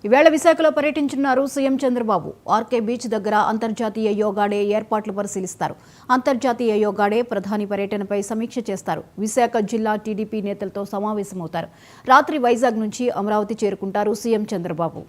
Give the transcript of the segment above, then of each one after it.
ఈవేళ విశాఖలో పర్యటించనున్నారు సీఎం చంద్రబాబు. ఆర్కే బీచ్ దగ్గర అంతర్జాతీయ యోగా డే ఏర్పాట్లు పరిశీలిస్తారు. అంతర్జాతీయ యోగా డే ప్రధాని పర్యటనపై సమీక్ష చేస్తారు. విశాఖ జిల్లా టీడీపీ నేతలతో సమావేశమవుతారు. రాత్రి వైజాగ్ నుంచి అమరావతి చేరుకుంటారు సీఎం చంద్రబాబు.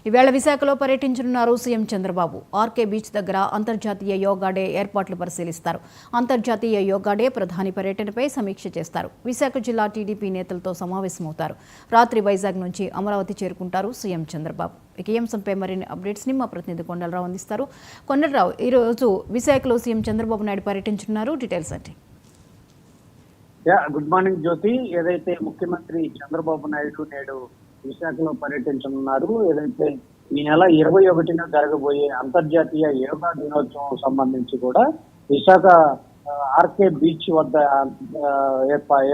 ఈవేళ విశాఖలో పర్యటించనున్నారు సీఎం చంద్రబాబు. ఆర్కే బీచ్ దగ్గర అంతర్జాతీయ యోగా డే ఏర్పాట్లు పరిశీలిస్తారు. అంతర్జాతీయ యోగా డే ప్రధాని పర్యటనపై సమీక్ష చేస్తారు. విశాఖ జిల్లా టీడీపీ నేతలతో సమావేశమవుతారు. రాత్రి వైజాగ్ నుంచి అమరావతి చేరుకుంటారు సీఎం చంద్రబాబు. ఈ అంశంపై మరిన్ని అప్డేట్స్ని మా ప్రతినిధి కొండలరావు అందిస్తారు. కొండలరావు, ఈరోజు విశాఖలో సీఎం చంద్రబాబు నాయుడు పర్యటించనున్నారు, డీటెయిల్స్ అంటే? గుడ్ మార్నింగ్ జ్యోతి. ఏదైతే ముఖ్యమంత్రి చంద్రబాబు నాయుడు నేడు విశాఖలో పర్యటించనున్నారు, ఏదైతే ఈ నెల 21న జరగబోయే అంతర్జాతీయ యోగా దినోత్సవం సంబంధించి కూడా విశాఖ ఆర్కే బీచ్ వద్ద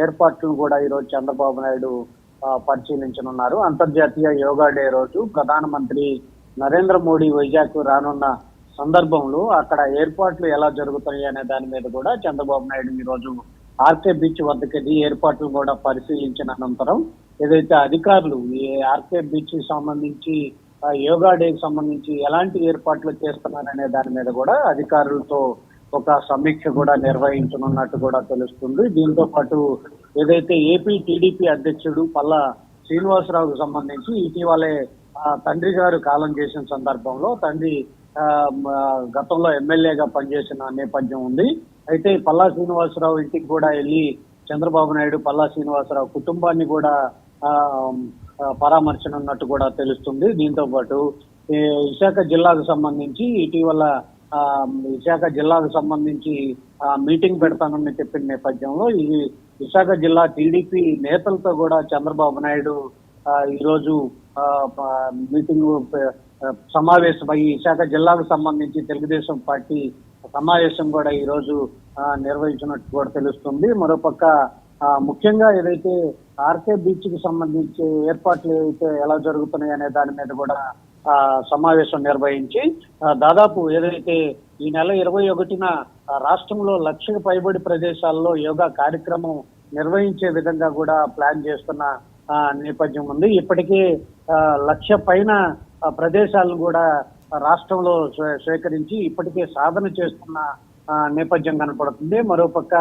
ఏర్పాట్లను కూడా ఈరోజు చంద్రబాబు నాయుడు పరిశీలించనున్నారు. అంతర్జాతీయ యోగా డే రోజు ప్రధానమంత్రి నరేంద్ర మోడీ వైజాగ్ రానున్న సందర్భంలో అక్కడ ఏర్పాట్లు ఎలా జరుగుతాయి అనే దాని మీద కూడా చంద్రబాబు నాయుడు ఈరోజు ఆర్కే బీచ్ వద్దకెళ్ళి ఏర్పాట్లు కూడా పరిశీలించిన అనంతరం ఏదైతే అధికారులు ఈ ఆర్కే బీచ్ కి సంబంధించి యోగా డేకి సంబంధించి ఎలాంటి ఏర్పాట్లు చేస్తున్నారనే దాని మీద కూడా అధికారులతో ఒక సమీక్ష కూడా నిర్వహించనున్నట్టు కూడా తెలుస్తుంది. దీంతో పాటు ఏదైతే ఏపీ టీడీపీ అధ్యక్షుడు పల్లా శ్రీనివాసరావుకు సంబంధించి ఇటీవలే తండ్రి గారు కాలం చేసిన సందర్భంలో తండ్రి గతంలో ఎమ్మెల్యేగా పనిచేసిన నేపథ్యం ఉంది. అయితే పల్లా శ్రీనివాసరావు ఇంటికి కూడా వెళ్ళి చంద్రబాబు నాయుడు పల్లా శ్రీనివాసరావు కుటుంబాన్ని కూడా పరామర్శనున్నట్టు కూడా తెలుస్తుంది. దీంతో పాటు విశాఖ జిల్లాకు సంబంధించి ఇటీవల విశాఖ జిల్లాకు సంబంధించి మీటింగ్ పెడతానని చెప్పిన నేపథ్యంలో ఈ విశాఖ జిల్లా టీడీపీ నేతలతో కూడా చంద్రబాబు నాయుడు ఈరోజు మీటింగ్ సమావేశమై విశాఖ జిల్లాకు సంబంధించి తెలుగుదేశం పార్టీ సమావేశం కూడా ఈ రోజు నిర్వహించినట్టు కూడా తెలుస్తుంది. మరోపక్క ముఖ్యంగా ఏదైతే ఆర్కే బీచ్ కి సంబంధించి ఏర్పాట్లు ఏదైతే ఎలా జరుగుతున్నాయి అనే దాని మీద కూడా సమావేశం నిర్వహించి దాదాపు ఏదైతే ఈ నెల 21న రాష్ట్రంలో 1,00,000కు పైబడి ప్రదేశాల్లో యోగా కార్యక్రమం నిర్వహించే విధంగా కూడా ప్లాన్ చేస్తున్న నేపథ్యం ఉంది. ఇప్పటికే 1,00,000 పైన ప్రదేశాలను కూడా రాష్ట్రంలో స్వీకరించి ఇప్పటికే సాధన చేస్తున్న నేపథ్యం కనపడుతుంది. మరోపక్క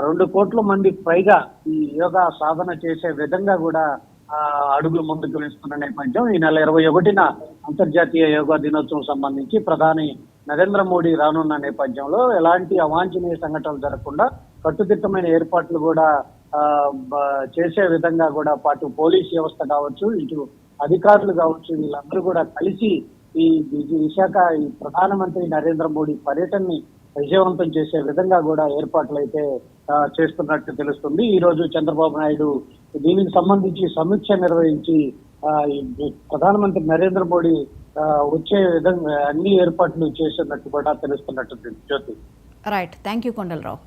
2 కోట్ల మంది పైగా ఈ యోగా సాధన చేసే విధంగా కూడా అడుగులు ముందుకు వేస్తున్న నేపథ్యం. ఈ నెల 21న అంతర్జాతీయ యోగా దినోత్సవం సంబంధించి ప్రధాని నరేంద్ర మోడీ రానున్న నేపథ్యంలో ఎలాంటి అవాంఛనీయ సంఘటనలు జరగకుండా కట్టుదిట్టమైన ఏర్పాట్లు కూడా చేసే విధంగా కూడా పాటు పోలీస్ వ్యవస్థ కావచ్చు, ఇటు అధికారులు కావచ్చు, వీళ్ళందరూ కూడా కలిసి ఈ విశాఖ ఈ ప్రధానమంత్రి నరేంద్ర మోడీ పర్యటనని విజయవంతం చేసే విధంగా కూడా ఏర్పాట్లు అయితే చేస్తున్నట్టు తెలుస్తుంది. ఈ రోజు చంద్రబాబు నాయుడు దీనికి సంబంధించి సమీక్ష నిర్వహించి ప్రధానమంత్రి నరేంద్ర మోడీ వచ్చే విధంగా అన్ని ఏర్పాట్లు చేస్తున్నట్టు కూడా తెలుస్తున్నట్టు Jyothi. Right, thank you Kondalarao.